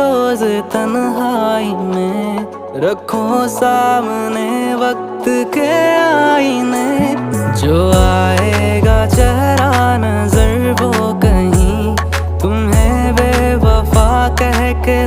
रोज तन्हाई में, रखो सामने वक्त के आईने। जो आएगा चेहरा नजर वो कहीं तुम्हें बेवफा कह के